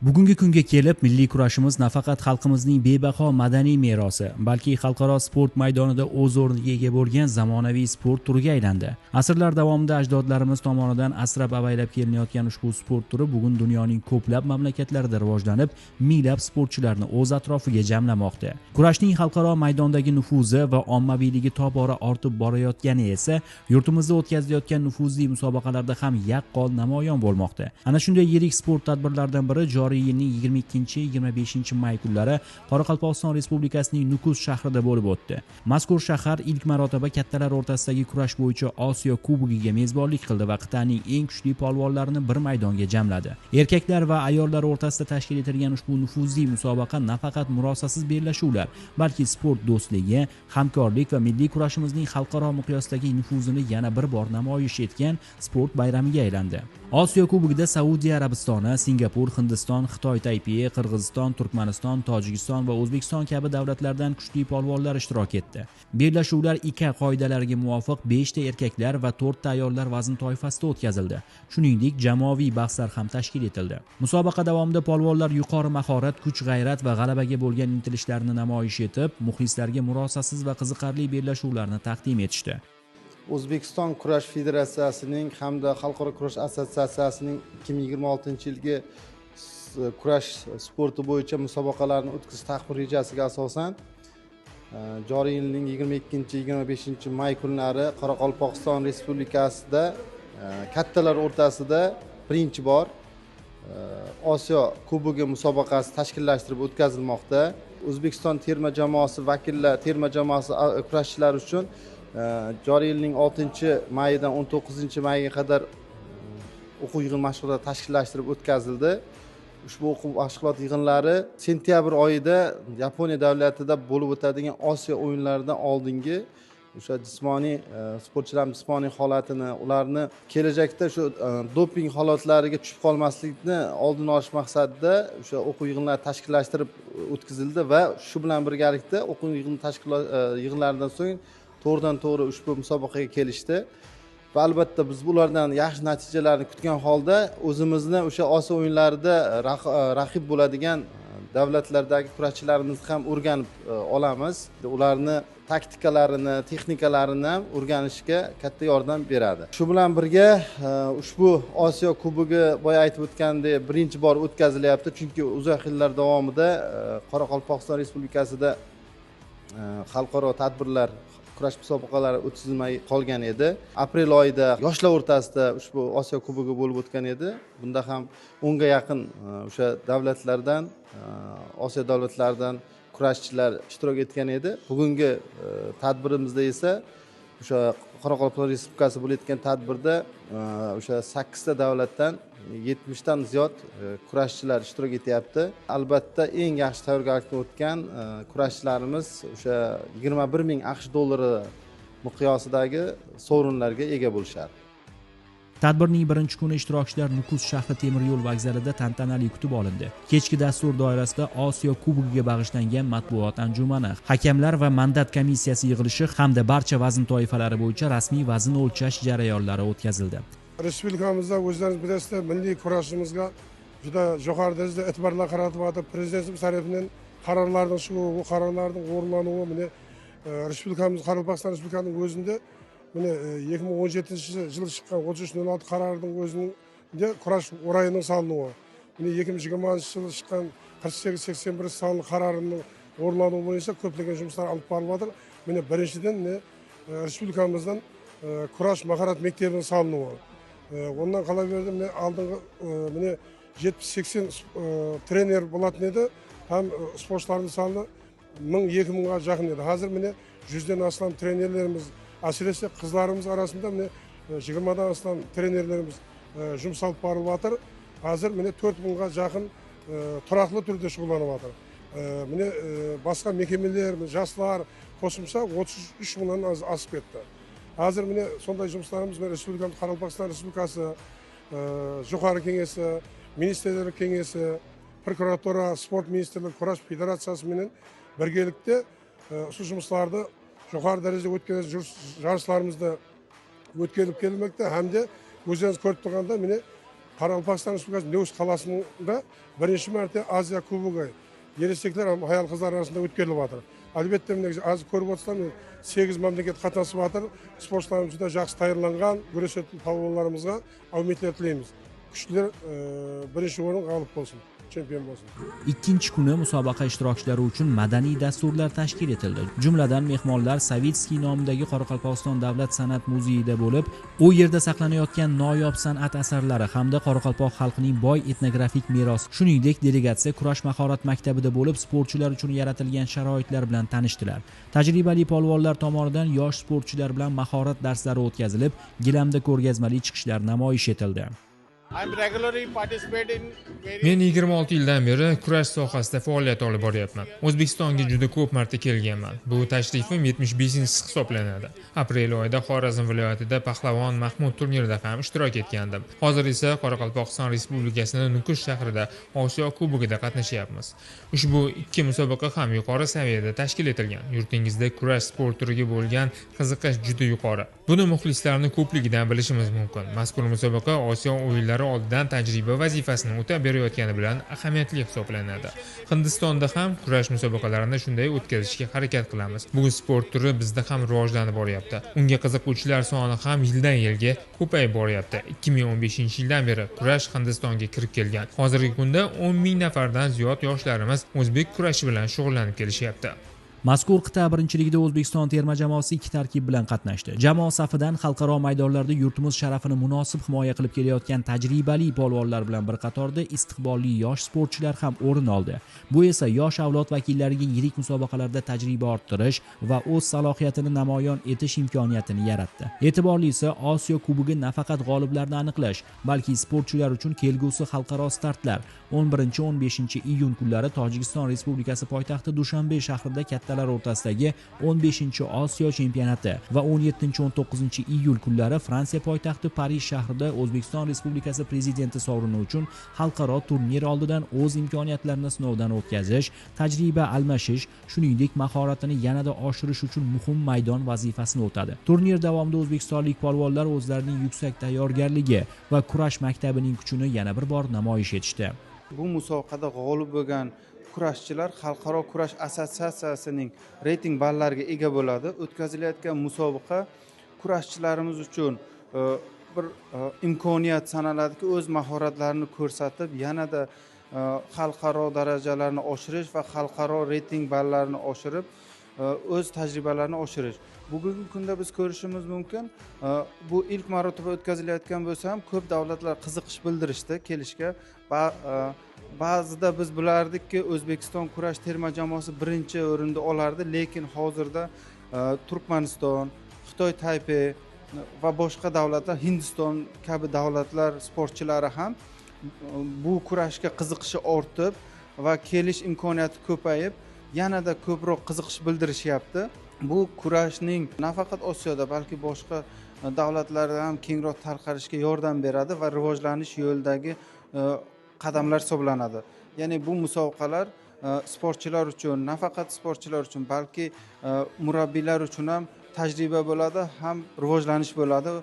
Bugungi kunga kelib milliy kurashimiz nafaqat xalqimizning bebaho madaniy merosi, balki xalqaro sport maydonida o'z o'rniga ega bo'lgan zamonaviy sport turiga aylandi. Asrlar davomida ajdodlarimiz tomonidan asrab-avaylab kelinayotgan ushbu sport turi bugun dunyoning ko'plab mamlakatlarida rivojlanib, minglab sportchilarni o'z atrofiga jamlamoqda. Kurashning xalqaro maydondagi nufuzi va ommaviyligi tobora ortib borayotgani esa yurtimizda o'tkazilayotgan nufuzli musobaqalarda ham yaqqol namoyon bo'lmoqda. Ana shunday yirik sport tadbirlaridan biri joriy yilning 22-25 may kunlari Qoraqalpog'iston Respublikasining Nukus shahrida bo'lib o'tdi. Mazkur shahar ilk marotaba kattalar o'rtasidagi kurash bo'yicha Osiyo Kubogiga mezbonlik qildi va qit'aning eng kuchli polvonlarini bir maydonga jamladi. Erkaklar va ayollar o'rtasida tashkil etilgan ushbu nufuzli musobaqa nafaqat murosasiz bellashuvlar, balki sport do'stligi, hamkorlik va milliy kurashimizning xalqaro miqyosdagi nufuzini yana bir bor namoyish etgan sport bayramiga aylandi. Osiyo Kubogida Saudiya Arabistoni, Singapur, Hindiston, Xitoy Taypei, Qirg'iziston, Turkmaniston, Tojikiston va O'zbekiston kabi davlatlardan kuchli polvonlar ishtirok etdi. Bellashuvlar IKA qoidalariga muvofiq 5 ta erkaklar va 4 ta ayollar vazn toifasida o'tkazildi. Shuningdek, jamoaviy bahslar ham tashkil etildi. Musobaqa davomida polvonlar yuqori mahorat, kuch-g'ayrat va g'alabaga bo'lgan intilishlarini namoyish etib, muxlislarga murosasiz va qiziqarli bellashuvlarni taqdim etishdi. O'zbekiston kurash federatsiyasining hamda Xalqaro kurash assotsiatsiyasining 2026-yilgi kurash sporti bo'yicha musobaqalarni o'tkazish taqvim rejasiga asosan joriy yilning 22-25 may kunlari Qoraqalpog'iston Respublikasida kattalar o'rtasida birinchi bor Osiyo Kubogi musobaqasi tashkillashtirib o'tkazilmoqda. O'zbekiston terma jamoasi vakillar terma jamoasi kurashchilari uchun joriy yilning 6-mayidan 19-mayga qadar o'quv yig'in mashg'uloti tashkillashtirib o'tkazildi. Ushbu o'quv mashg'ulot yig'inlari sentyabr oyida Yaponiya davlatida bo'lib o'tadigan Osiyo o'yinlaridan oldingi o'sha jismoniy sportchilarning jismoniy holatini, ularni kelajakda shu doping holatlariga tushib qolmaslikni oldini olish maqsadida o'sha o'quv yig'inlari tashkillashtirib o'tkazildi va shu bilan birgalikda o'quv yig'inlaridan so'ng to'g'ridan-to'g'ri ushbu musobaqaga kelishdi. Va albatta biz bulardan yaxshi natijalarni kutgan holda o'zimizni o'sha Osiyo o'yinlarida raqib bo'ladigan davlatlardagi kurashchilarimizni ham o'rganib olamiz. Ularni taktikalarini, texnikalarini ham o'rganishga katta yordam beradi. Shu bilan birga ushbu Osiyo Kubogi boya aytib o'tgandek birinchi bor o'tkazilyapti, chunki uzoq yillar davomida Qoraqalpog'iston Respublikasida xalqaro tadbirlar kurash musobaqalari o'tkazilmay qolgan edi. Aprel oyida yoshlar o'rtasida ushbu Osiyo Kubogi bo'lib o'tgan edi. Bunda ham 10 ga yaqin o'sha davlatlardan, Osiyo davlatlaridan kurashchilar ishtirok etgan edi. Bugungi tadbirimizda esa o'sha Qoraqalpog'iston Respublikasi bo'layotgan tadbirda o'sha 8 ta davlatdan 70 dan ziyod kurashchilar ishtirok etyapti. Albatta eng yaxshi tayyorgarlikdan o'tgan kurashchilarimiz o'sha 21 ming AQSh dollari miqyosidagi sovrinlarga ega bo'lishadi. Tadbirning birinchi kuni ishtirokchilar Nukus shahri temir yo'l vokzalida tantanali kutib olindi. Kechki dastur doirasida Osiyo Kubogiga bag'ishlangan matbuot anjumani, hakamlar va mandat komissiyasi yig'ilishi hamda barcha vazn toifalari bo'yicha rasmiy vazn o'lchash jarayonlari o'tkazildi. Respublikamizda o'zlaringiz bilasizlar, milliy kurashimizga juda yuqori darajada e'tiborlar qaratyapti. Prezidentimiz tomonidan qarorlarning bu qarorlarning o'rinlanuvi meni Respublikamiz Qoraqalpog'iston Respublikasining o'zida meni 2017-yil chiqqan 3306 qarorining o'zida kurash o'rayining salinuvi, meni 2020-yil chiqqan 4881 sonli qarorining o'rinlanuvi bo'yicha ko'plagan жұмыстар olib boriladi. Meni birinchidan Respublikamizdan kurash mahorat maktabining salinuvi. Ondan qolaverdi, men oldingi meni 70-80 trener bo'lатын edi. Ham sportchilarning soni 1000-2000 ga yaqin edi. Hozir meni 100 dan aslan trenerlerimiz, әсіресе qizlarimiz arasında meni 20 dan aslan trenerlerimiz жұмыс алып барып жатыр. Hozir meni 4000 ga yaqin тұрақлы түрде шұғылданып жатыр. Meni басқа мекемелер, жастар қосымша 33 мыңнан асып кетті. Hozir meni сондай жұмыстарымыз Республикамыз Qoraqalpog'iston Respublikasi, жоғары кеңесі, министрлер кеңесі, прокуратура, спорт министрлігі, кураш федерациясы менен біргелікте осы жұмыстарды жоғары дәрежеде өткен жарыстарымызды өткеліп келмекте, hem de өзіңіз көріп тұрғанда міне Qoraqalpog'iston Respublikasi Nevis qalasida birinchi marta Aziya Kubogi erkeklar ham ayol qizlar arasida o'tkazilyapti. Albatta, hozir ko'rib o'tsam, 8 mamlakat qatnashyapti. Sportchilarimiz juda yaxshi tayyorlangan, kurashayotgan polvonlarimizga umidlar tilaymiz. Kuchlar birinchi o'rin g'olib bo'lsin. Chempion bo'lsin. Ikkinchi kuni musobaqa ishtirokchilari uchun madaniy dasturlar tashkil etildi. Jumladan mehmonlar Savitskiy nomidagi Qoraqalpog'iston davlat san'at muzeyida bo'lib, u yerda saqlanayotgan noyob san'at asarlari hamda Qoraqalpoq xalqining boy etnografik merosi, shuningdek delegatsiya kurash mahorat maktabida bo'lib, sportchilar uchun yaratilgan sharoitlar bilan tanishdilar. Tajribali polvonlar tomonidan yosh sportchilar bilan mahorat darslari o'tkazilib, gilamda ko'rgazmali chiqishlar namoyish etildi. Men 26 yildan beri kurash sohasida faoliyat olib boryapman. O'zbekistonga juda ko'p marta kelganman. Bu tashrifim 75-si hisoblanadi. Aprel oyida Xorazm viloyatida Pahlavon Mahmud turnirida ham ishtirok etgandim. Hozir esa Qoraqalpog'iston Respublikasining Nukus shahrida Osiyo Kubogida qatnashyapmiz. Ushbu ikki musobaqa ham yuqori saviyada tashkil etilgan. Yurtingizda kurash sport turiga bo'lgan qiziqish juda yuqori. Buni muxlislarning ko'pligidan bilishimiz mumkin. Mazkur musobaqa Osiyo o'yinlari oldidan tajriba vazifasini o'tab berayotgani bilan ahamiyatli hisoblanadi. Hindistonda ham kurash musobaqalarini shunday o'tkazishga harakat qilamiz. Bu sport turi bizda ham rivojlanib boryapti. Unga qiziquvchilar soni ham yildan yilga ko'payib boryapti. 2015-yildan beri kurash Hindistonga kirib kelgan. Hozirgi kunda 10 ming nafardan ziyod yoshlarimiz o'zbek kurashi bilan shug'ullanib kelishyapti. Mazkur qit'a birinchiligida O'zbekiston terma jamoasi ikki tarkib bilan qatnashdi. Jamoa safidan xalqaro maydonlarda yurtimiz sharafini munosib himoya qilib kelayotgan tajribali polvonlar bilan bir qatorda istiqbolli yosh sportchilar ham o'rin oldi. Bu esa yosh avlod vakillariga yirik musobaqalarda tajriba orttirish va o'z salohiyatini namoyon etish imkoniyatini yaratdi. E'tiborlisi, Osiyo Kubogi nafaqat g'oliblarni aniqlash, balki sportchilar uchun kelgusi xalqaro startlar 11-15 iyun kunlari Tojikiston Respublikasi poytaxti Dushanbe shahrida kattalar o'rtasidagi 15-Osiyo chempionati va 17-19 iyul kunlari Fransiya poytaxti Parij shahrida O'zbekiston Respublikasi prezidenti sovrini uchun xalqaro turnir oldidan o'z imkoniyatlarini sinovdan o'tkazish, tajriba almashish, shuningdek mahoratini yanada oshirish uchun muhim maydon vazifasini o'tadi. Turnir davomida o'zbekistonlik polvonlar o'zlarining yuksak tayyorgarligi va kurash maktabining kuchini yana bir bor namoyish etishdi. Bu musobaqada g'olib bo'lgan kurashchilar xalqaro kurash assotsiatsiyasining reyting ballariga ega bo'ladi. O'tkazilayotgan musobaqa kurashchilarimiz uchun bir imkoniyat sanaladiki, o'z mahoratlarini ko'rsatib, yanada xalqaro darajalarni oshirish va xalqaro reyting ballarini oshirib, o'z tajribalarini oshirish. Bugungi kunda biz ko'rishimiz mumkin, bu ilk marotaba o'tkazilayotgan bo'lsa ham ko'p davlatlar qiziqish bildirishdi kelishga. Ba'zida biz bilardikki, O'zbekiston kurash terma jamoasi birinchi o'rinda olardi, lekin hozirda Turkmaniston, Xitoy Taipei va boshqa davlatlar, Hindiston kabi davlatlar sportchilari ham bu kurashga qiziqishi ortib va kelish imkoniyati ko'payib, yanada ko'proq qiziqish bildirishyapti. Bu kurashning nafaqat Osiyoda, balki boshqa davlatlarda ham kengroq tarqalishiga yordam beradi va rivojlanish yo'lidagi qadamlar hisoblanadi. Ya'ni bu musobaqalar sportchilar uchun, nafaqat sportchilar uchun, balki murabbiylar uchun ham tajriba bo'ladi, ham rivojlanish bo'ladi.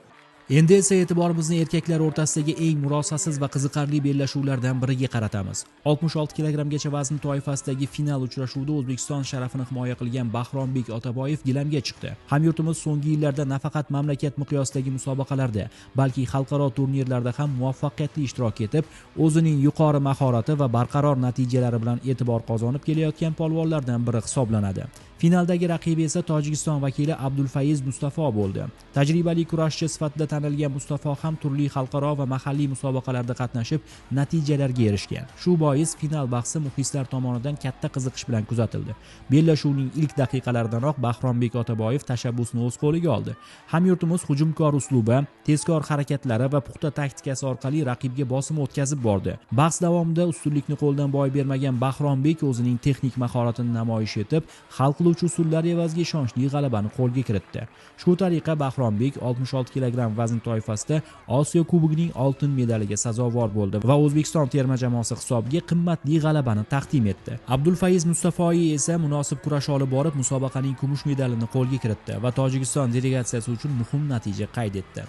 Endi esa e'tiborimizni erkaklar o'rtasidagi eng murosasiz va qiziqarli bellashuvlardan biriga qaratamiz. 66 kilogramgacha vazn toifasidagi final uchrashuvida O'zbekiston sharafini himoya qilgan Bahrombek Otaboyev gilamga chiqdi. Hamyurtimiz so'nggi yillarda nafaqat mamlakat miqyosidagi musobaqalarda, balki xalqaro turnirlarda ham muvaffaqiyatli ishtirok etib, o'zining yuqori mahorati va barqaror natijalari bilan e'tibor qozonib kelayotgan polvonlardan biri hisoblanadi. Finaldagi raqibi esa Tojikiston vakili Abdulfaiz Mustafo bo'ldi. Tajribali kurashchi sifatida tanilgan Mustafo ham turli xalqaro va mahalliy musobaqalarda qatnashib, natijalarga erishgan. Shu bois final bahsi muxlislar tomonidan katta qiziqish bilan kuzatildi. Bellashuvning ilk daqiqalaridanoq Bahrombek Otaboyev tashabbusni o'z qo'liga oldi. Hamyurtimiz hujumkor uslubi, tezkor harakatlari va puxta taktikasi orqali raqibga bosim o'tkazib bordi. Bahs davomida ustunlikni qo'ldan boy bermagan Bahrombek o'zining texnik mahoratini namoyish etib, hal qiluvchi usullar evaziga ishonchli g'alabani qo'lga kiritdi. Shu tariqa Bahrombek 66 kilogramm vazn toifasida Osiyo Kubogining oltin medaliga sazovor bo'ldi va O'zbekiston terma jamoasi hisobiga qimmatli g'alabani taqdim etdi. Abdulfaiz Mustafoyi esa munosib kurash olib borib, musobaqaning kumush medalini qo'lga kiritdi va Tojikiston delegatsiyasi uchun muhim natija qayd etdi.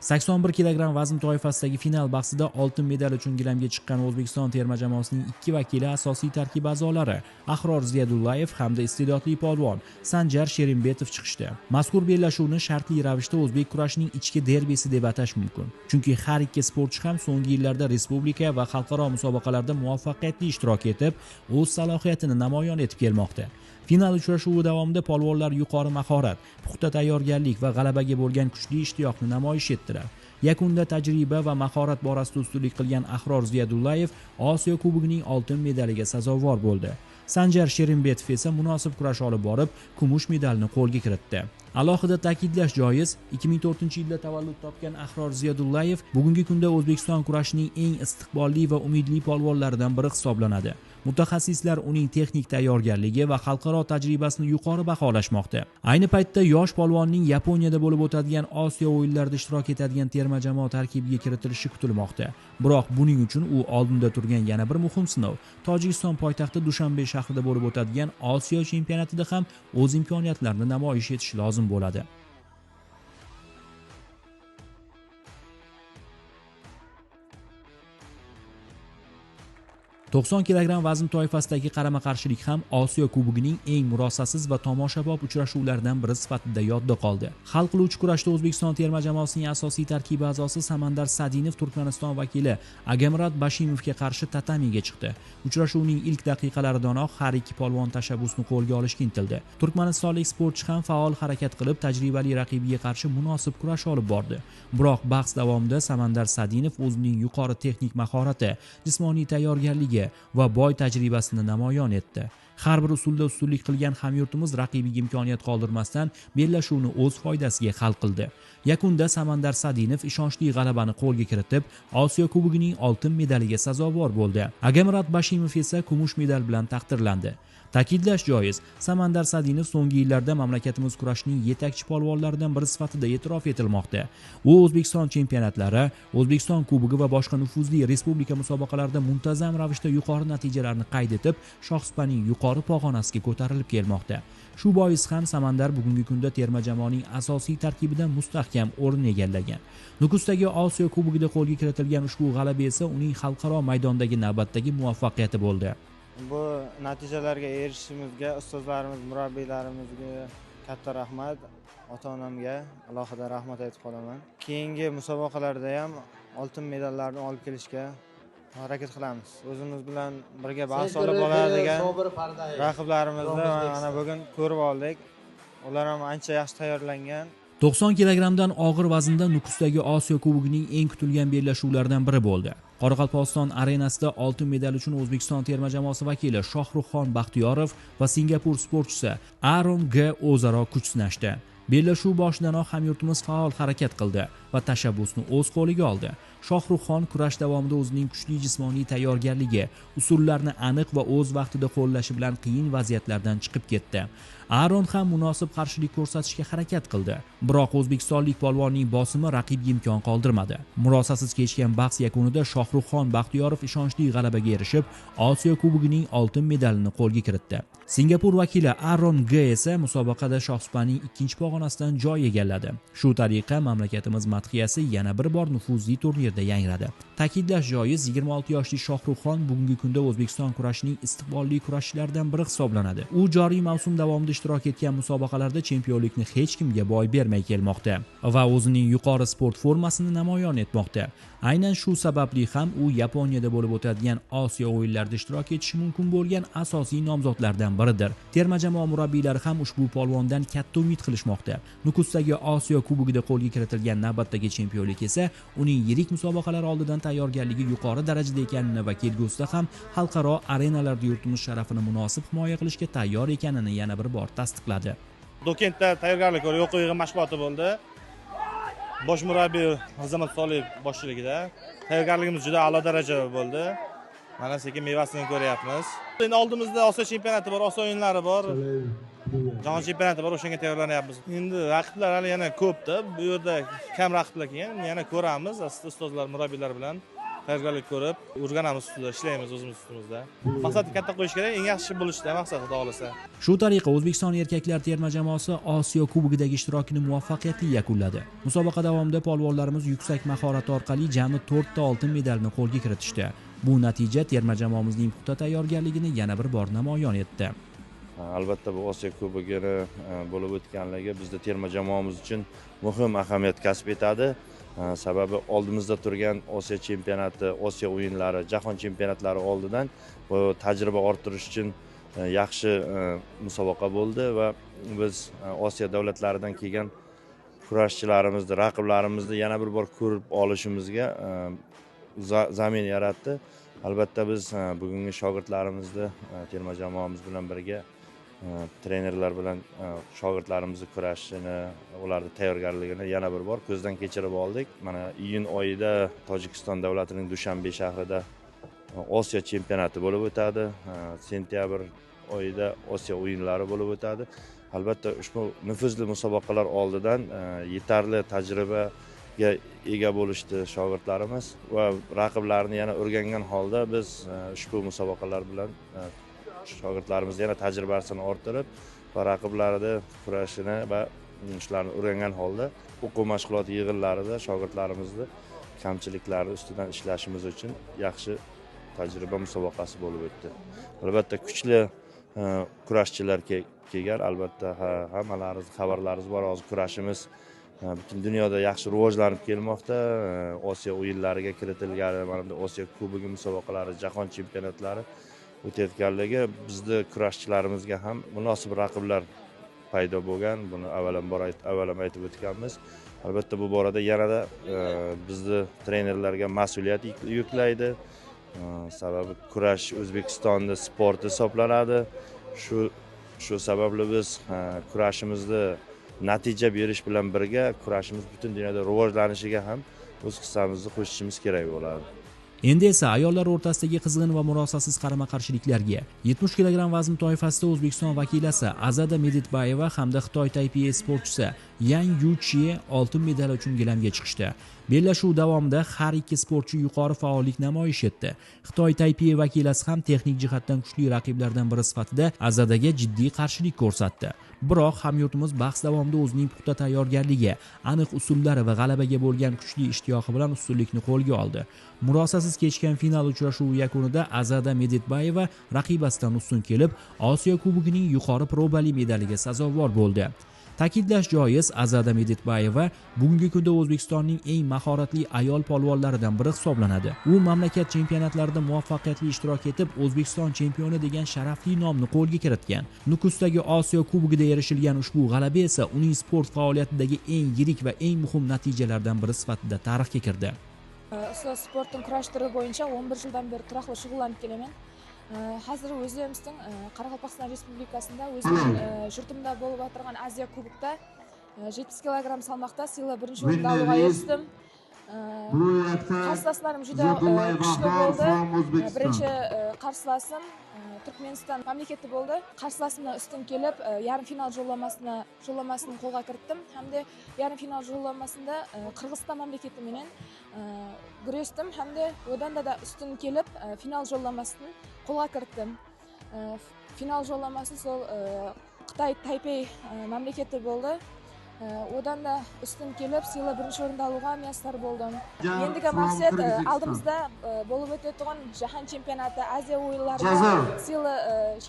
81 kilogramm vazn toifasidagi final bahsida oltin medal uchun gilamga chiqqan O'zbekiston terma jamoasining ikki vakili asosiy tarkib a'zolari Ahror Ziyadullayev hamda iste'dodli polvon Sanjar Sherimbetov chiqishdi. Mazkur bellashuvni shartli ravishda o'zbek kurashining ichki derbisi deb atash mumkin. Chunki har ikki sportchi ham so'nggi yillarda respublika va xalqaro musobaqalarda muvaffaqiyatli ishtirok etib, o'z salohiyatini namoyon etib kelmoqda. Final uchrashuvi davomida polvonlar yuqori mahorat, puxta tayyorgarlik va g'alabaga bo'lgan kuchli ishtiyoqni namoyish etdilar. Yakunda tajriba va mahorat borasida ustunlik qilgan Ahror Ziyadullayev Osiyo Kubogining oltin medaliga sazovor bo'ldi. Sanjar Sherimbetov esa munosib kurash olib borib, kumush medalni qo'lga kiritdi. Alohida ta'kidlash joiz, 2004-yilda tavallud topgan Ahror Ziyadullayev bugungi kunda O'zbekiston kurashining eng istiqbolli va umidli polvonlaridan biri hisoblanadi. Mutaxassislar uning texnik tayyorgarligi va xalqaro tajribasini yuqori baholashmoqda. Ayni paytda yosh polvonning Yaponiyada bo'lib o'tadigan Osiyo o'yinlarida ishtirok etadigan terma jamoa tarkibiga kiritilishi kutilmoqda. Biroq buning uchun u oldinda turgan yana bir muhim sinov Tojikiston poytaxti Dushanbe shahrida bo'lib o'tadigan Osiyo chempionatida ham o'z imkoniyatlarini namoyish etishi lozim bo'ladi. 90 kilogramm vazn toifasidagi qarama-qarshilik ham Osiyo Kubogining eng murosasiz va tomoshabob uchrashuvlaridan biri sifatida yodda qoldi. Hal qiluvchi kurashda O'zbekiston terma jamoasining asosiy tarkibi a'zosi Samandar Sadinov Turkmaniston vakili Agamurat Bashimovga qarshi tatamiga chiqdi. Uchrashuvning ilk daqiqalaridanoq har ikki polvon tashabbusni qo'lga olishga intildi. Turkmanistonlik sportchi ham faol harakat qilib, tajribali raqibiga qarshi munosib kurash olib bordi. Biroq bahs davomida Samandar Sadinov o'zining yuqori texnik mahorati, jismoniy tayyorgarligi va boy tajribasini namoyon etdi. Har bir usulda ustunlik qilgan hamyurtimiz raqibiga imkoniyat qoldirmasdan bellashuvni o'z foydasiga hal qildi. Yakunda Samandar Sadinov ishonchli g'alabani qo'lga kiritib, Osiyo Kubogining oltin medaliga sazovor bo'ldi. Agamurat Bashimov esa kumush medal bilan taqdirlandi. Ta'kidlash joiz, Samandar Sadinov so'nggi yillarda mamlakatimiz kurashining yetakchi polvonlaridan biri sifatida e'tirof etilmoqda. U O'zbekiston chempionatlari, O'zbekiston Kubogi va boshqa nufuzli respublika musobaqalarida muntazam ravishda yuqori natijalarni qayd etib, shohsupaning yuqori pog'onasiga ko'tarilib kelmoqda. Shu bois ham Samandar bugungi kunda terma jamoaning asosiy tarkibida mustahkam o'rin egallagan. Nukusdagi Osiyo Kubogida qo'lga kiritilgan ushbu g'alaba esa uning xalqaro maydondagi navbatdagi muvaffaqiyati bo'ldi. Bu natijalarga erishishimizga ustozlarimiz, murabbiylarimizga katta rahmat, ota-onamga alohida rahmat aytib qolaman. Keyingi musobaqalarda ham oltin medallarni olib kelishga harakat qilamiz. O'zimiz bilan birga bahs olib boradigan raqiblarimizni mana bugun ko'rib oldik. Ular ham ancha yaxshi tayyorlangan. 90 kilogrammdan og'ir vaznda Nukusdagi Osiyo Kubogining eng kutilgan bellashuvlaridan biri bo'ldi. Qoraqalpog'iston arenasida oltin medal uchun O'zbekiston terma jamoasi vakili Shohruxxon Baxtiyorov va Singapur sportchisi Aaron G o'zaro kuch sinashdi. Bellashuv boshidanoq hamyurtimiz faol harakat qildi va tashabbusni o'z qo'liga oldi. Shohruxxon kurash davomida o'zining kuchli jismoniy tayyorgarligi, usullarni aniq va o'z vaqtida qo'llashi bilan qiyin vaziyatlardan chiqib ketdi. Aaron ham munosib qarshilik ko'rsatishga harakat qildi. Biroq o'zbekistonlik polvonning bosimi raqibga imkon qoldirmadi. Murosasiz kechgan bahs yakunida Shohruxxon Baxtiyorov ishonchli g'alabaga erishib, Osiyo Kubogining oltin medalini qo'lga kiritdi. Singapur vakili Aaron G esa musobaqada shohsupaning ikkinchi pog'onasidan joy egalladi. Shu tariqa mamlakatimiz madhiyasi yana bir bor nufuzli turnirda yangradi. Ta'kidlash joiz, 26 yoshli Shohruxxon bugungi kunda O'zbekiston kurashining istiqbolli kurashchilaridan biri hisoblanadi. U joriy mavsum davomida ishtirok etgan musobaqalarda chempionlikni hech kimga boy bermay kelmoqda va o'zining yuqori sport formasini namoyon etmoqda. Aynan shu sababli ham u Yaponiyada bo'lib o'tadigan Osiyo o'yinlarida ishtirok etishi mumkin bo'lgan asosiy nomzodlardan biridir. Terma jamoa murabbiylari ham ushbu polvondan katta umid qilishmoqda. Nukusdagi Osiyo Kubogida qo'lga kiritilgan navbatdagi chempionlik esa uning yirik musobaqalar oldidan tayyorgarligi yuqori darajada ekanini va kelgusida ham xalqaro arenalarda yurtimiz sharafini munosib himoya qilishga tayyor ekanini yana bir bor tasdiqladi. Dokentda tayyorgarlik yo'q yig'in mashg'uloti bo'ldi. Bosh murabbiy Azamat Soliyev boshchiligida tayyorgarligimiz juda a'lo darajada bo'ldi. Mana sekin mevasini ko'ryapmiz. Endi oldimizda Osiyo chempionati bor, Osiyo o'yinlari bor. Jahon chempionati bor, o'shanga tayyorlanyapmiz. Endi raqiblar hali yana ko'pda. Bu yerda kam raqiblar keyin yana ko'ramiz ustozlar, murabbiylar bilan. tayyorgarlik ko'rib, o'rganamiz ustida, ishlaymiz o'zimiz ustimizda. Maqsadni katta qo'yish kerak, eng yaxshi bo'lishda maqsad xudo xolasa. Shu tariqa O'zbekiston erkaklar terma jamoasi Osiyo Kubogidagi ishtirokini muvaffaqiyatli yakunladi. Musobaqa davomida polvonlarimiz yuksak mahorat orqali jami 4 ta oltin medalni qo'lga kiritishdi. Bu natija terma jamoamizning puxta tayyorgarligini yana bir bor namoyon etdi. Albatta bu Osiyo Kubogini bo'lib o'tganligi bizda terma jamoamiz uchun muhim ahamiyat kasb etadi. Sababi oldimizda turgan Osiyo chempionati, Osiyo o'yinlari, jahon chempionatlari oldidan bu tajriba orttirish uchun yaxshi musobaqa bo'ldi va biz Osiyo davlatlaridan kelgan kurashchilarimizni, raqiblarimizni yana bir bor ko'rib olishimizga zamin yaratdi. Albatta biz bugungi shogirdlarimizni terma jamoamiz bilan birga trenerlar bilan shogirdlarimizni kurashini, ularning tayyorgarligini yana bir bor ko'zdan kechirib oldik. Mana iyun oyida Tojikiston davlatining Dushanbe shahrida Osiyo chempionati bo'lib o'tadi. Sentyabr oyida Osiyo o'yinlari bo'lib o'tadi. Albatta ushbu nufuzli musobaqalar oldidan yetarli tajribaga ega bo'lishdi shogirdlarimiz va raqiblarni yana o'rgangan holda biz ushbu musobaqalar bilan shogirdlarimiz yana tajribasini orttirib va raqiblarni kurashini va shularni o'rgangan holda o'quv mashg'ulot yig'inlarida shogirdlarimizni kamchiliklari ustidan ishlashimiz uchun yaxshi tajriba musobaqasi bo'lib o'tdi. Albatta kuchli kurashchilar kelgan, albatta hammalaringiz xabarlaringiz bor, hozir kurashimiz butun dunyoda yaxshi rivojlanib kelmoqda. Osiyo o'yinlariga kiritilgani, mana bu Osiyo Kubogi musobaqalari, jahon chempionatlari o'tayotganligi bizni kurashchilarimizga ham munosib raqiblar paydo bo'lgan. Buni avvalam aytib o'tganmiz. Albatta bu borada yanada bizni trenerlarga mas'uliyat yuklaydi. Sababi kurash O'zbekistonning sporti hisoblanadi. Shu sababli biz kurashimizni natija berish bilan birga kurashimiz butun dunyoda rivojlanishiga ham o'z hissamizni qo'shishimiz kerak bo'ladi. Endi esa ayollar o'rtasidagi qizg'in va murosasiz qarama-qarshiliklarga 70 kg vazn toifasida O'zbekiston vakilasi Azada Meditbayeva hamda Xitoy Taipei sportchisi Yang Yuchie oltin medal uchun gilamga chiqishdi. Bellashuv davomida har ikki sportchi yuqori faollik namoyish etdi. Xitoy Taipei vakilasi ham texnik jihatdan kuchli raqiblardan biri sifatida Azadaga jiddiy qarshilik ko'rsatdi. Biroq hamyurtimiz bahs davomida o'zining puxta tayyorgarligi, aniq usullari va g'alabaga bo'lgan kuchli ishtiyoqi bilan ustunlikni qo'lga oldi. Murosasiz kechgan final uchrashuvi yakunida Azada Meditbayeva raqibasidan ustun kelib, Osiyo Kubogining yuqori probali medaliga sazovor bo'ldi. Ta'kidlash joiz, Azada Meditbayeva bugungi kunda O'zbekistonning eng mahoratli ayol polvonlaridan biri hisoblanadi. U mamlakat chempionatlarida muvaffaqiyatli ishtirok etib, O'zbekiston chempioni degan sharafli nomni qo'lga kiritgan. Nukusdagi Osiyo Kubogida erishilgan ushbu g'alaba esa uning sport faoliyatidagi eng yirik va eng muhim natijalardan biri sifatida tarixga kirdi. Sportning kurash turi bo'yicha 11 yildan beri turaqli shug'ullanib kelaman. Hozir o'zimizning Qoraqalpog'iston Respublikasida o'zimning yurtimda bo'lib o'tirgan Osiyo Kubogida 70 kg salmoqda sila birinchi o'rinda olishga erishdim. Qarslaslarim juda kuchli bo'ldi. Birinchi qarslasim Turkmeniston mamlakati bo'ldi. Qarslasimdan ustun kelib, yarim final yo'llanmasini qo'lga kiritdim hamda yarim final yo'llanmasida Qirg'iziston mamlakati bilan kurashdim hamda o'danda ustun kelib final yo'llanmasini qo'lga kiritdim. Final yo'llanmasi sol Xitoy Taipei mamlakati bo'ldi. O'danda ustun kelib, sila birinchi o'rinda olishga muvaffaq bo'ldim. Endigi maqsad oldimizda bo'lib o'tayotgan jahon chempionati, Osiyo o'yinlarida sila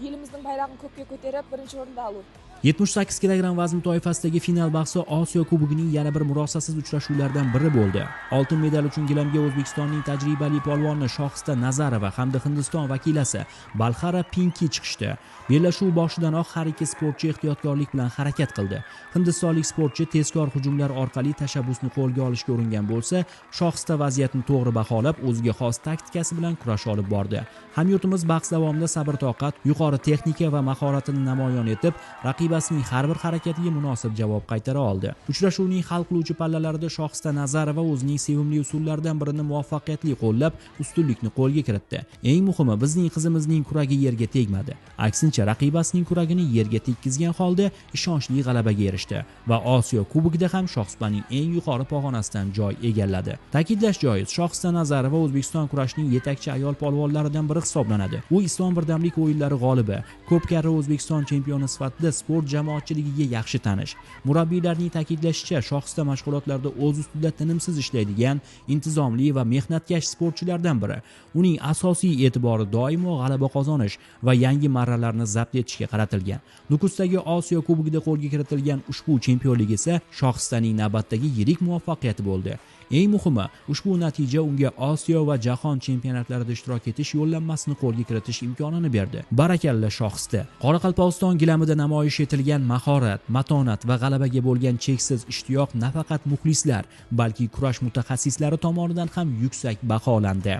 yilimizning bayrog'ini ko'kka ko'tarib, birinchi o'rinda olish. 78 kg vazn toifasidagi final bahsi Osiyo Kubogining yana bir murosasiz uchrashuvlaridan biri bo'ldi. Oltin medal uchun gilamga O'zbekistonning tajribali polvoni Shohista Nazarova hamda Hindiston vakilasi Balxara Pinki chiqishdi. Bellashuv boshidanoq har ikki sportchi ehtiyotkorlik bilan harakat qildi. Hindistonlik sportchi tezkor hujumlar orqali tashabbusni qo'lga olishga uringan bo'lsa, Shohista vaziyatni to'g'ri baholab, o'ziga xos taktikasi bilan kurash olib bordi. Hamyurtimiz bahs davomida sabr-toqat, yuqori texnika va mahoratini namoyon etib, raqib raqibasining har bir harakatiga munosib javob qaytara oldi. Uchrashuvning hal qiluvchi pallalarida Shohista Nazarova o'zining sevimli usullaridan birini muvaffaqiyatli qo'llab, ustunlikni qo'lga kiritdi. Eng muhimi, bizning qizimizning kuragi yerga tegmadi. Aksincha, raqibasining kuragini yerga tekkizgan holda ishonchli g'alabaga erishdi va Osiyo Kubogida ham Shohsupaning eng yuqori pog'onasidan joy egalladi. Ta'kidlash joiz, Shohista Nazarova O'zbekiston kurashining yetakchi ayol polvonlaridan biri hisoblanadi. U Islom birdamlik o'yinlari g'olibi, ko'p karra O'zbekiston chempioni sifatida sport jamoatchiligiga yaxshi tanish. Murabbiylarning ta'kidlashicha, Shohista mashg'ulotlarda o'z ustida tinimsiz ishlaydigan, intizomli va mehnatkash sportchilardan biri. Uning asosiy e'tibori doimo g'alaba qozonish va yangi marralarni zabt etishga qaratilgan. Nukusdagi Osiyo Kubogida qo'lga kiritilgan ushbu chempionlik esa Shohistaning navbatdagi yirik muvaffaqiyati bo'ldi. Eng muhimi, ushbu natija unga Osiyo va jahon chempionatlarida ishtirok etish yo'llanmasini qo'lga kiritish imkonini berdi. Barakalla Shohista. Qoraqalpog'iston gilamida namoyish etilgan mahorat, matonat va g'alabaga bo'lgan cheksiz ishtiyoq nafaqat muxlislar, balki kurash mutaxassislari tomonidan ham yuksak baholandi.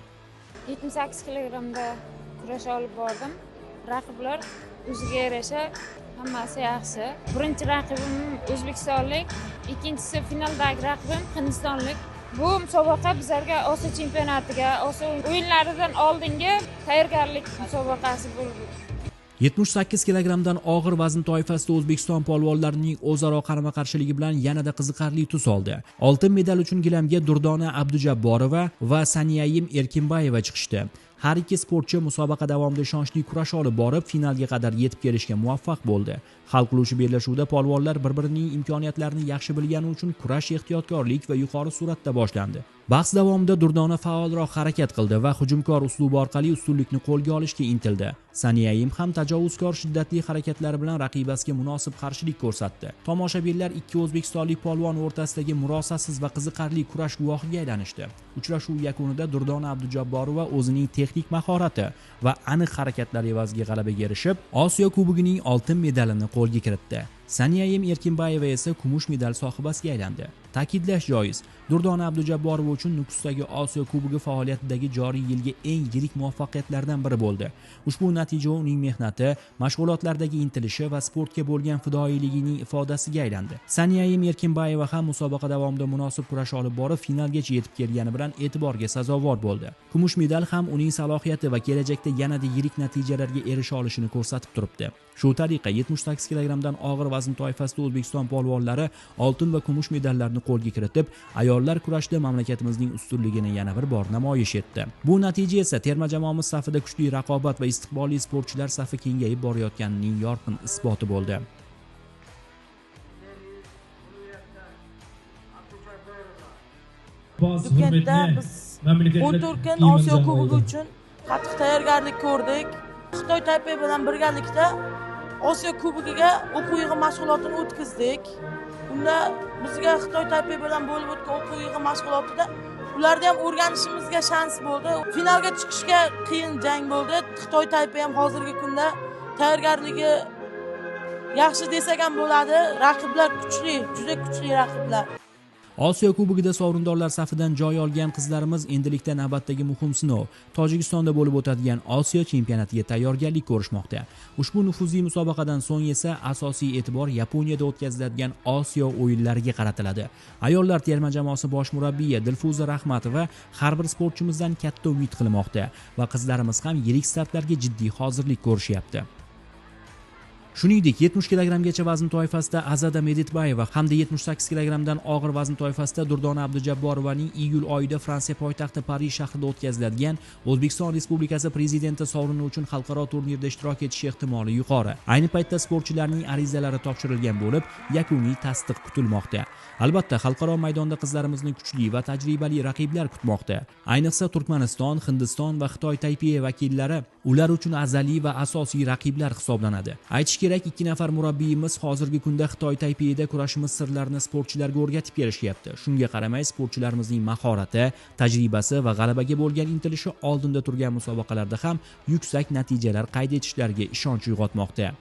78 kilogramda kurash olib bordim. Raqiblar o'ziga yarasha hammasi yaxshi. Birinchi raqibim o'zbekistonlik, ikkinchisi finaldagi raqibim hindistonlik. Bu musobaqa bizlarga Osiyo chempionatiga, Osiyo o'yinlaridan oldingi tayyorgarlik musobaqasi bo'ldi. 78 kilogramdan og'ir vazn toifasida O'zbekiston polvonlarining o'zaro qarama-qarshiligi bilan yanada qiziqarli tus oldi. Oltin medal uchun gilamga Durdona Abdujabborova va Saniyayim Erkinbayeva chiqishdi. Har ikki sportchi musobaqa davomida ishonchli kurash olib borib, finalga qadar yetib kelishga muvaffaq bo'ldi. Hal qiluvchi bellashuvda polvonlar bir-birining imkoniyatlarini yaxshi bilgani uchun kurash ehtiyotkorlik va yuqori sur'atda boshlandi. Bahs davomida Durdona faolroq harakat qildi va hujumkor uslubi orqali ustunlikni qo'lga olishga intildi. Saniyayim ham tajovuzkor shiddatli harakatlari bilan raqibasiga munosib qarshilik ko'rsatdi. Tomoshabinlar ikki o'zbekistonlik polvon o'rtasidagi murosasiz va qiziqarli kurash guvohiga aylanishdi. Uchrashuv yakunida Durdona Abdujabborova o'zining texnik mahorati va aniq harakatlari evaziga g'alabaga erishib, Osiyo Kubogining oltin medalini qo'lga kiritdi. Saniyayim Erkinbayeva esa kumush medal sohibasiga aylandi. Ta'kidlash joiz, Durdona Abdujabborova uchun Nukusdagi Osiyo Kubogi faoliyatidagi joriy yilgi eng yirik muvaffaqiyatlardan biri bo'ldi. Ushbu natija uning mehnati, mashg'ulotlardagi intilishi va sportga bo'lgan fidoyiligining ifodasiga aylandi. Saniyayim Erkinbayeva ham musobaqa davomida munosib kurash olib borib, finalgacha yetib kelgani bilan e'tiborga sazovor bo'ldi. Kumush medal ham uning salohiyati va kelajakda yanada yirik natijalarga erisha olishini ko'rsatib turibdi. Shu tariqa 78 kilogramdan og'ir vazn toifasida O'zbekiston polvonlari oltin va kumush medallarni qo'lga kiritib, ayollar kurashida mamlakatimizning ustunligini yana bir bor namoyish etdi. Bu natija esa terma jamoamiz safida kuchli raqobat va istiqbolli sportchilar safi kengayib borayotganining yorqin isboti bo'ldi. Toshkentda biz 14 kun Osiyo Kubogi uchun qattiq tayyorgarlik ko'rdik. Xitoy Taipei bilan birgalikda Osiyo Kubogiga o'quv yig'in mashg'ulotini o'tkazdik. Unda bizga Xitoy Taipei bilan bo'lib o'tgan o'quv yig'in mashg'ulotida ularni ham o'rganishimizga shans bo'ldi. Finalga chiqishga qiyin jang bo'ldi. Xitoy Taipei ham hozirgi kunda tayyorgarligi yaxshi desak ham bo'ladi. Raqiblar kuchli, juda kuchli raqiblar. Osiyo Kubogida sovrindorlar safidan joy olgan qizlarimiz endilikda navbatdagi muhim sinov Tojikistonda bo'lib o'tadigan Osiyo chempionatiga tayyorgarlik ko'rishmoqda. Ushbu nufuzli musobaqadan so'ng esa asosiy e'tibor Yaponiyada o'tkaziladigan Osiyo o'yinlariga qaratiladi. Ayollar terma jamoasi bosh murabbiyi Dilfuza Rahmatova har bir sportchimizdan katta umid qilmoqda va qizlarimiz ham yirik startlarga jiddiy hozirlik ko'rishyapti. Shuningdek, 70 kilogramgacha vazn toifasida Azada Meditbayeva hamda 78 kilogramdan og'ir vazn toifasida Durdona Abdujabborovaning iyul oyida Fransiya poytaxti Parij shahrida o'tkaziladigan O'zbekiston Respublikasi prezidenti sovrini uchun xalqaro turnirda ishtirok etish ehtimoli yuqori. Ayni paytda sportchilarning arizalari topshirilgan bo'lib, yakuniy tasdiq kutilmoqda. Albatta, xalqaro maydonda qizlarimizni kuchli va tajribali raqiblar kutmoqda. Ayniqsa Turkmaniston, Hindiston va Xitoy Taipei vakillari ular uchun azaliy va asosiy raqiblar hisoblanadi. Aytish kerak, ikki nafar murabbiyimiz hozirgi kunda Xitoy Taypeida kurashimiz sirlarini sportchilarga o'rgatib berishyapti. Shunga qaramay, sportchilarimizning mahorati, tajribasi va g'alabaga bo'lgan intilishi oldinda turgan musobaqalarda ham yuksak natijalar qayd etishlariga ishonch uyg'otmoqda.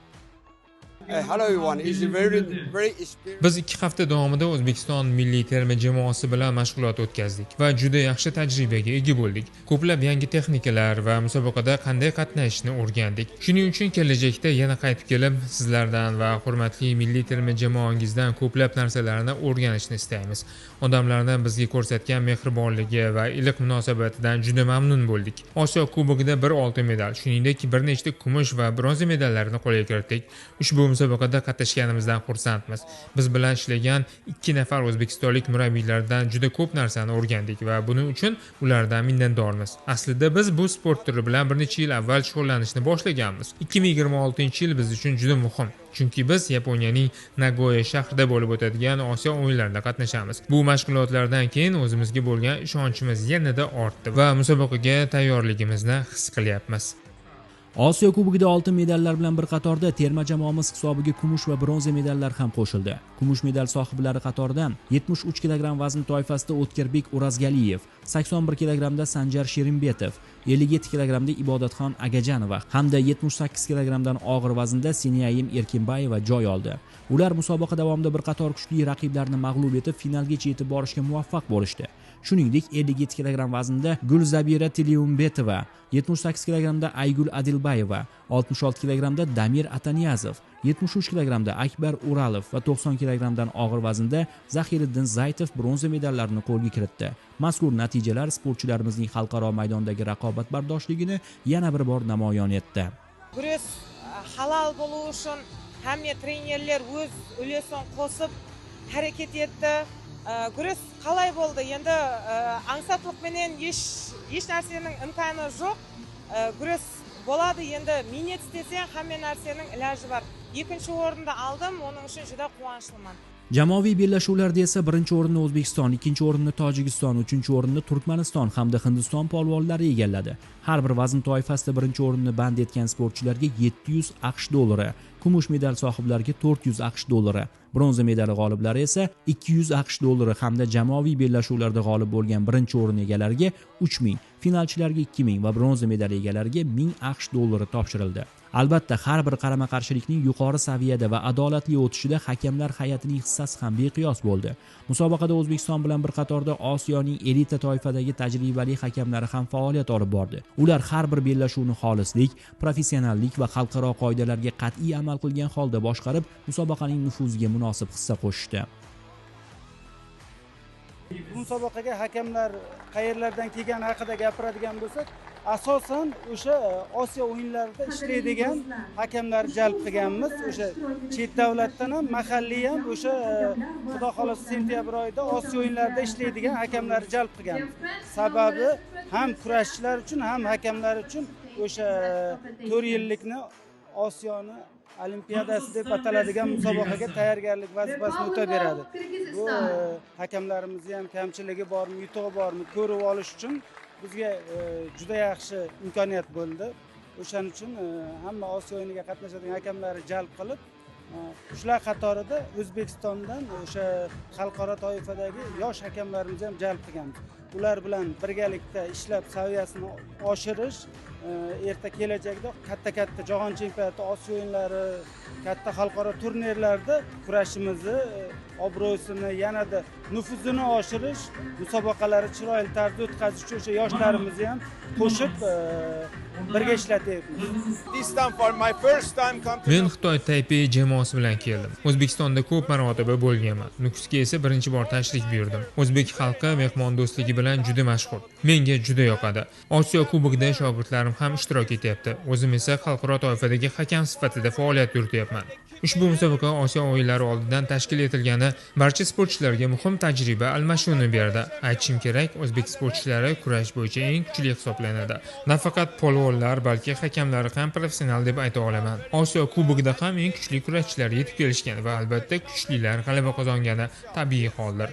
Hello everyone. He's a very experienced. Biz 2 hafta davomida O'zbekiston milliy terma jamoasi bilan mashg'ulot o'tkazdik va juda yaxshi tajribaga ega bo'ldik. Ko'plab yangi texnikalar va musobaqada qanday qatnashishni o'rgandik. Shuning uchun kelajakda yana qaytib kelib, sizlardan va hurmatli milliy terma jamoangizdan ko'plab narsalarni o'rganishni istaymiz. Odamlarni bizga ko'rsatgan mehribonligi va iliq munosabatidan juda mamnun bo'ldik. Osiyo Kubogida bir oltin medal, shuningdek bir nechta kumush va bronza medallarni qo'lga kiritdik. Ushbu musobaqada qatnashganimizdan xursandmiz. Biz bilan ishlagan 2 nafar o'zbekistonlik murabbiylardan juda ko'p narsani o'rgandik va buning uchun ulardan minnatdormiz. Aslida biz bu sport turi bilan bir necha yil avval shug'ullanishni boshlaganmiz. 2026-yil biz uchun juda muhim. Chunki biz Yaponiyaning Nagoya shahrida bo'lib o'tadigan Osiyo o'yinlarida qatnashamiz. Bu mashg'ulotlardan keyin o'zimizga bo'lgan ishonchimiz yanada ortdi va musobaqaga tayyorligimizni his qilyapmiz. Osiyo Kubogida oltin medallar bilan bir qatorda terma jamoamiz hisobiga kumush va bronza medallar ham qo'shildi. Kumush medal sohiblari qatorida 73 kg vazn toifasida O'tkirbek O'razgaliyev, 81 kg Sanjar Sherimbetov, 57 kg Ibodatxon Agajanova hamda 78 kg dan og'ir vaznda Seniyayim Erkinbayeva joy oldi. Ular musobaqa davomida bir qator kuchli raqiblarni mag'lub etib, finalgacha yetib borishga muvaffaq bo'lishdi. Shuningdek, 57 kg vaznda Gulzabira Tiliumbetova, 78 kg Aygul Adilbayeva, 66 kg Damir Ataniyazov, 73 kg Akbar Uralov va 90 kg dan og'ir vaznda Zahiriddin Zaytov bronza medallarni qo'lga kiritdi. Mazkur natijalar sportchilarimizning xalqaro maydondagi raqobatbardoshligini yana bir bor namoyon etdi. Kurash halol bo'lishi uchun hamma trenerlar o'z ulesini qo'shib harakat etdi. Kurash qalay bo'ldi? Endi ansatliq bilan hech narsaning imkoni yo'q. Kurash bo'ladi, endi minnet desang hamma narsaning iloji bor. 2-o'rinda oldim, uning uchun juda quvonchliman. Jamoaviy bellashuvlarda esa 1-o'rinni O'zbekiston, 2-o'rinni Tojikiston, 3-o'rinni Turkmaniston hamda Hindiston polvonlari egalladi. Har bir vazn toifasida 1-o'rinni band etgan sportchilarga 700 AQSh dollari, kumush medal sohiblariga 400 AQSh dollari, bronza medali g'oliblari esa 200 AQSh dollari hamda jamoaviy bellashuvlarda g'olib bo'lgan 1-o'rin egalariga 3000, finalchilarga 2000 va bronza medali egalariga 1000 AQSh dollari topshirildi. Albatta, har bir qarama-qarshilikning yuqori saviyada va adolatli o'tishida hakamlar hay'atining hissasi ham beqiyos bo'ldi. Musobaqada O'zbekiston bilan bir qatorda Osiyoning elita toifadagi tajribali hakamlari ham faoliyat olib bordi. Ular har bir bellashuvni xolislik, professionallik va xalqaro qoidalarga qat'iy amal qilgan holda boshqarib, musobaqaning nufuziga munosib hissa qo'shdi. Bu musobaqaga hakamlar qayerlardan kelgani haqida gapiradigan bo'lsak, asosan o'sha Osiyo o'yinlarida ishlaydigan hakamlar jalb qilganmiz. O'sha chet davlatdan ham, mahalliy ham o'sha xudo xolasa sentyabr oyida Osiyo o'yinlarida ishlaydigan hakamlar jalb qilganmiz. Sababi ham kurashchilar uchun, ham hakamlar uchun o'sha 4 yillikni Osiyoni Olimpiadasi deb ataladigan musobaqaga tayyorgarlik vazifasini o'taveradi. Bu hakamlarimizni ham kamchiligi bormi, yutug'i bormi ko'rib olish uchun bizga juda yaxshi imkoniyat bo'ldi. O'shaning uchun hamma Osiyo o'yiniga qatnashadigan hakamlarni jalb qilib, shular qatorida O'zbekistondan o'sha xalqaro toifadagi yosh hakamlarimizni ham jalb qilganmiz. Ular bilan birgalikda ishlab saviyasini oshirish, erta kelajakda katta jahon chempionati, Osiyo o'yinlari, katta xalqaro turnirlarda kurashimizni, obro'sini, yanada nufuzini oshirish, musobaqalarni chiroyli tarzda o'tkazish uchun o'sha yoshlarimizni ham qo'shib birga ishlatyapmiz. Men Xitoy Taipei jamoasi bilan keldim. O'zbekistonda ko'p marotaba bo'lganman. Nukusga esa birinchi bor tashrif buyurdim. O'zbek xalqi mehmondo'stligi bilan juda mashhur. Menga juda yoqadi. Osiyo Kubogida shogirdlarim ham ishtirok etyapti. O'zim esa xalqaro toifadagi hakam sifatida faoliyat yurityapman. Ushbu musobaqa Osiyo o'yinlari oldidan tashkil etilgani barcha sportchilarga muhim tajriba almashinuvini berdi. Aytishim kerak, o'zbek sportchilari kurash bo'yicha eng kuchli hisoblanadi. Nafaqat polvonlar, balki hakamlari ham professional deb ayta olaman. Osiyo Kubogida ham eng kuchli kurashchilar yetib kelishgan va albatta kuchlilar g'alaba qozongani tabiiy holdir.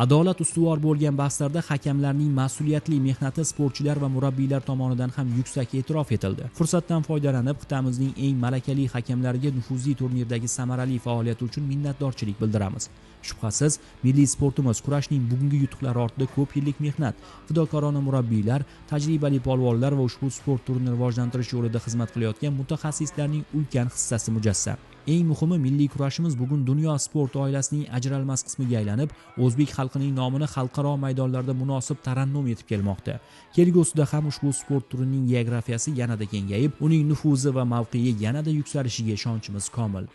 Adolat ustuvor bo'lgan bahslarda hakamlarning mas'uliyatli mehnati sportchilar va murabbiylar tomonidan ham yuksak e'tirof etildi. Fursatdan foydalanib, qit'amizning eng malakali hakamlariga nufuzli turnirdagi samarali faoliyati uchun minnatdorchilik bildiramiz. Shubhasiz, milliy sportimiz kurashning bugungi yutuqlari ortida ko'p yillik mehnat, fidokorona murabbiylar, tajribali polvonlar va ushbu sport turini rivojlantirish yo'lida xizmat qilayotgan mutaxassislarning ulkan hissasi mujassam. Eng muhimi, milliy kurashimiz bugun dunyo sport oilasining ajralmas qismiga aylanib, o'zbek xalqining nomini xalqaro maydonlarda munosib tarannum etib kelmoqda. Kelgusida ham ushbu sport turining geografiyasi yanada kengayib, uning nufuzi va mavqei yanada yuksalishiga ishonchimiz komil.